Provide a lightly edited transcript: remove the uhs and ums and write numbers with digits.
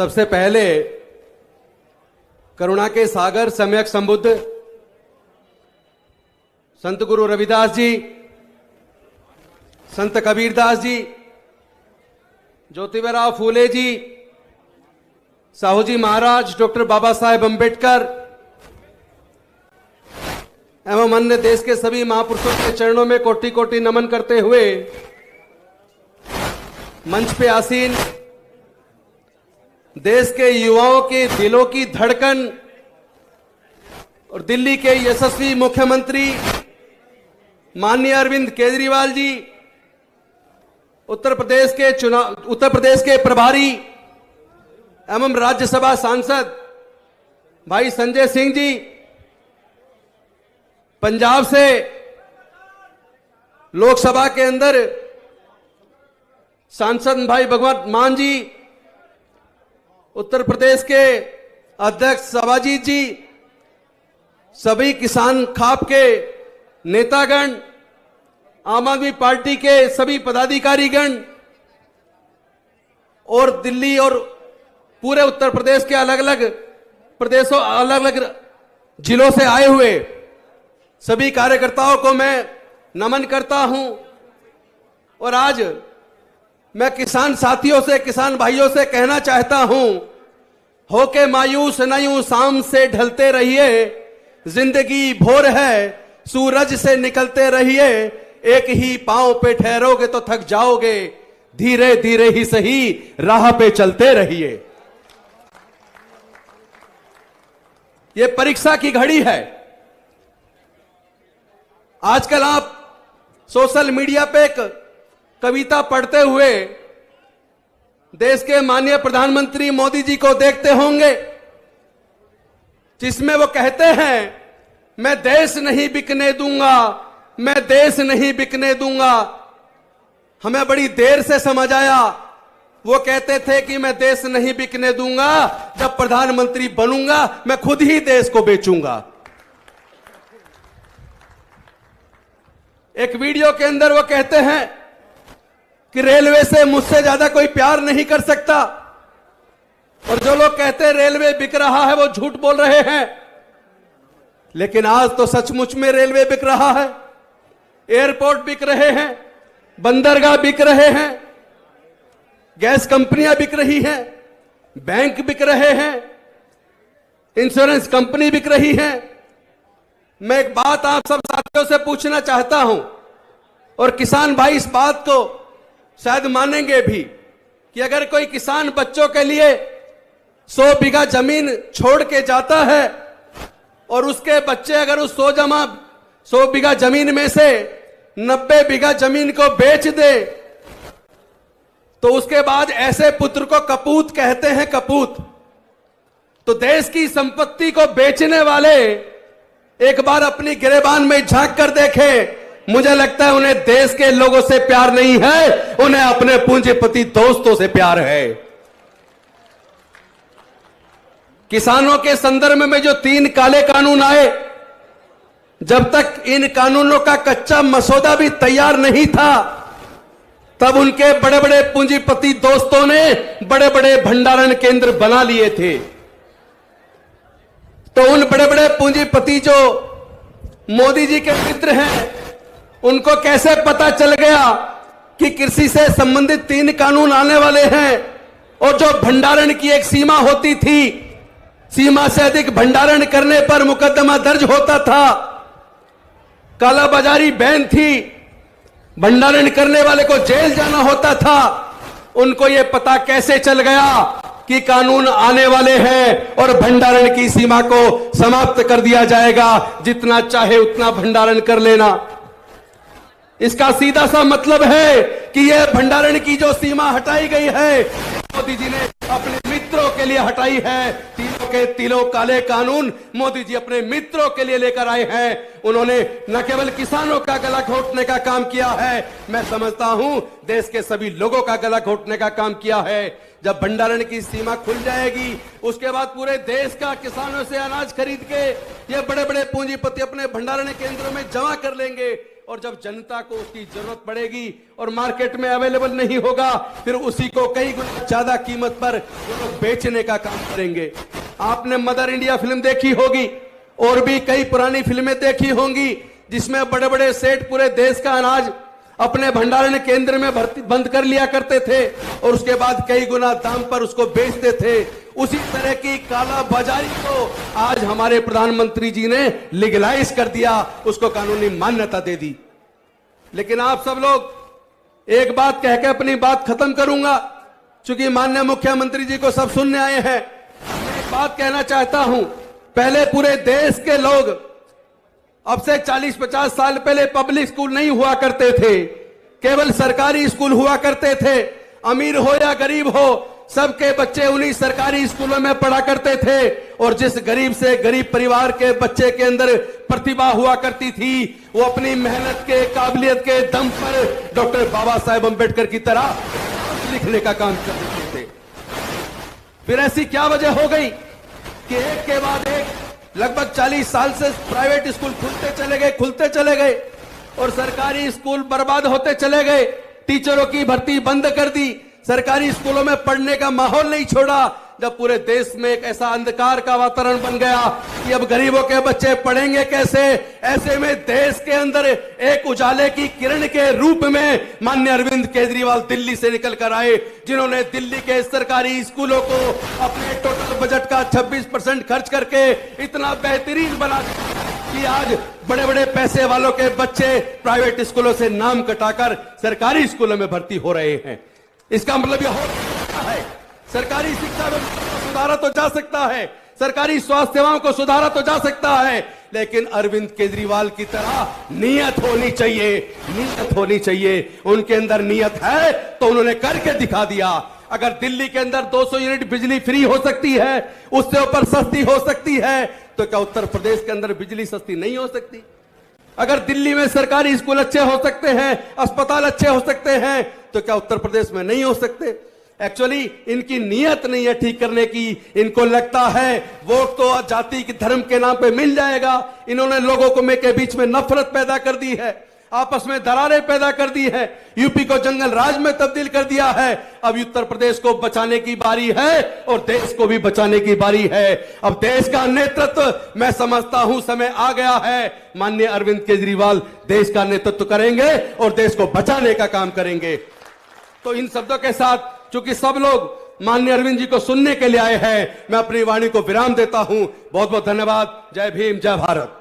सबसे पहले करुणा के सागर सम्यक संबुद्ध संत गुरु रविदास जी, संत कबीरदास जी, ज्योतिबा फूले जी, साहू जी महाराज, डॉक्टर बाबा साहेब अंबेडकर एवं अन्य देश के सभी महापुरुषों के चरणों में कोटि कोटि नमन करते हुए मंच पे आसीन देश के युवाओं के दिलों की धड़कन और दिल्ली के यशस्वी मुख्यमंत्री माननीय अरविंद केजरीवाल जी, उत्तर प्रदेश के प्रभारी एवं राज्यसभा सांसद भाई संजय सिंह जी, पंजाब से लोकसभा के अंदर सांसद भाई भगवंत मान जी, उत्तर प्रदेश के अध्यक्ष सभाजीत जी, सभी किसान खाप के नेतागण, आम आदमी पार्टी के सभी पदाधिकारीगण और दिल्ली और पूरे उत्तर प्रदेश के अलग अलग प्रदेशों, अलग अलग जिलों से आए हुए सभी कार्यकर्ताओं को मैं नमन करता हूं। और आज मैं किसान साथियों से, किसान भाइयों से कहना चाहता हूं, होके मायूस न यूं शाम से ढलते रहिए, जिंदगी भोर है सूरज से निकलते रहिए, एक ही पांव पे ठहरोगे तो थक जाओगे, धीरे धीरे ही सही राह पे चलते रहिए। ये परीक्षा की घड़ी है। आजकल आप सोशल मीडिया पे एक कविता पढ़ते हुए देश के माननीय प्रधानमंत्री मोदी जी को देखते होंगे, जिसमें वो कहते हैं, मैं देश नहीं बिकने दूंगा, मैं देश नहीं बिकने दूंगा। हमें बड़ी देर से समझ आया, वो कहते थे कि मैं देश नहीं बिकने दूंगा, जब प्रधानमंत्री बनूंगा मैं खुद ही देश को बेचूंगा। एक वीडियो के अंदर वो कहते हैं कि रेलवे से मुझसे ज्यादा कोई प्यार नहीं कर सकता, और जो लोग कहते हैं रेलवे बिक रहा है वो झूठ बोल रहे हैं। लेकिन आज तो सचमुच में रेलवे बिक रहा है, एयरपोर्ट बिक रहे हैं, बंदरगाह बिक रहे हैं, गैस कंपनियां बिक रही हैं, बैंक बिक रहे हैं, इंश्योरेंस कंपनी बिक रही है। मैं एक बात आप सब साथियों से पूछना चाहता हूं, और किसान भाई इस बात को शायद मानेंगे भी, कि अगर कोई किसान बच्चों के लिए 100 बीघा जमीन छोड़ के जाता है और उसके बच्चे अगर उस 100 बीघा जमीन में से 90 बीघा जमीन को बेच दे, तो उसके बाद ऐसे पुत्र को कपूत कहते हैं, कपूत। तो देश की संपत्ति को बेचने वाले एक बार अपनी गिरेबान में झांक कर देखें। मुझे लगता है उन्हें देश के लोगों से प्यार नहीं है, उन्हें अपने पूंजीपति दोस्तों से प्यार है। किसानों के संदर्भ में जो 3 काले कानून आए, जब तक इन कानूनों का कच्चा मसौदा भी तैयार नहीं था, तब उनके बड़े बड़े पूंजीपति दोस्तों ने बड़े बड़े भंडारण केंद्र बना लिए थे। तो उन बड़े बड़े पूंजीपति जो मोदी जी के मित्र हैं, उनको कैसे पता चल गया कि कृषि से संबंधित 3 कानून आने वाले हैं, और जो भंडारण की एक सीमा होती थी, सीमा से अधिक भंडारण करने पर मुकदमा दर्ज होता था, कालाबाजारी बैन थी, भंडारण करने वाले को जेल जाना होता था। उनको यह पता कैसे चल गया कि कानून आने वाले हैं और भंडारण की सीमा को समाप्त कर दिया जाएगा, जितना चाहे उतना भंडारण कर लेना। इसका सीधा सा मतलब है कि यह भंडारण की जो सीमा हटाई गई है, मोदी जी ने अपने मित्रों के लिए हटाई है। तीनों के तीनों काले कानून मोदी जी अपने मित्रों के लिए लेकर आए हैं। उन्होंने न केवल किसानों का गला घोटने का काम किया है, मैं समझता हूं देश के सभी लोगों का गला घोटने का काम किया है। जब भंडारण की सीमा खुल जाएगी, उसके बाद पूरे देश का किसानों से अनाज खरीद के ये बड़े बड़े पूंजीपति अपने भंडारण केंद्रों में जमा कर लेंगे, और जब जनता को उसकी जरूरत पड़ेगी और मार्केट में अवेलेबल नहीं होगा, फिर उसी को कई गुना ज्यादा कीमत पर वो लोग बेचने का काम करेंगे। आपने मदर इंडिया फिल्म देखी होगी और भी कई पुरानी फिल्में देखी होंगी जिसमें बड़े बड़े सेठ पूरे देश का अनाज अपने भंडारण केंद्र में बंद कर लिया करते थे और उसके बाद कई गुना दाम पर उसको बेचते थे। उसी तरह की काला बाजारी को आज हमारे प्रधानमंत्री जी ने लीगलाइज कर दिया, उसको कानूनी मान्यता दे दी। लेकिन आप सब लोग, एक बात कह के अपनी बात खत्म करूंगा, चूंकि माननीय मुख्यमंत्री जी को सब सुनने आए हैं। मैं एक बात कहना चाहता हूं, पहले पूरे देश के लोग, अब से 40-50 साल पहले पब्लिक स्कूल नहीं हुआ करते थे, केवल सरकारी स्कूल हुआ करते थे। अमीर हो या गरीब हो, सबके बच्चे उन्हीं सरकारी स्कूलों में पढ़ा करते थे और जिस गरीब से गरीब परिवार के बच्चे के अंदर प्रतिभा हुआ करती थी, वो अपनी मेहनत के, काबिलियत के दम पर डॉक्टर बाबा साहेब अंबेडकर की तरह लिखने का काम कर रहे थे। फिर ऐसी क्या वजह हो गई कि एक के बाद एक लगभग 40 साल से प्राइवेट स्कूल खुलते चले गए और सरकारी स्कूल बर्बाद होते चले गए। टीचरों की भर्ती बंद कर दी, सरकारी स्कूलों में पढ़ने का माहौल नहीं छोड़ा। जब पूरे देश में एक ऐसा अंधकार का वातावरण बन गया कि अब गरीबों के बच्चे पढ़ेंगे कैसे, ऐसे में देश के अंदर एक उजाले की किरण के रूप में माननीय अरविंद केजरीवाल दिल्ली से निकल कर आए, जिन्होंने दिल्ली के सरकारी स्कूलों को अपने टोटल बजट का 26% खर्च करके इतना बेहतरीन बना कि आज बड़े बड़े पैसे वालों के बच्चे प्राइवेट स्कूलों से नाम कटाकर सरकारी स्कूलों में भर्ती हो रहे हैं। इसका मतलब यह हो सकता है सरकारी शिक्षा व्यवस्था को सुधारा तो जा सकता है, सरकारी स्वास्थ्य सेवाओं को सुधारा तो जा सकता है, लेकिन अरविंद केजरीवाल की तरह नियत होनी चाहिए, नियत होनी चाहिए। उनके अंदर नियत है तो उन्होंने करके दिखा दिया। अगर दिल्ली के अंदर 200 यूनिट बिजली फ्री हो सकती है, उससे ऊपर सस्ती हो सकती है, तो क्या उत्तर प्रदेश के अंदर बिजली सस्ती नहीं हो सकती? अगर दिल्ली में सरकारी स्कूल अच्छे हो सकते हैं, अस्पताल अच्छे हो सकते हैं, तो क्या उत्तर प्रदेश में नहीं हो सकते? एक्चुअली इनकी नियत नहीं है ठीक करने की। इनको लगता है वोट तो जाति की धर्म के नाम पे मिल जाएगा। इन्होंने लोगों को के बीच में नफरत पैदा कर दी है, आपस में दरारें पैदा कर दी है, यूपी को जंगल राज में तब्दील कर दिया है। अब उत्तर प्रदेश को बचाने की बारी है और देश को भी बचाने की बारी है। अब देश का नेतृत्व मैं समझता हूं समय आ गया है। माननीय अरविंद केजरीवाल देश का नेतृत्व करेंगे और देश को बचाने का काम करेंगे। तो इन शब्दों के साथ, चूंकि सब लोग माननीय अरविंद जी को सुनने के लिए आए हैं, मैं अपनी वाणी को विराम देता हूं। बहुत बहुत धन्यवाद। जय भीम, जय भारत।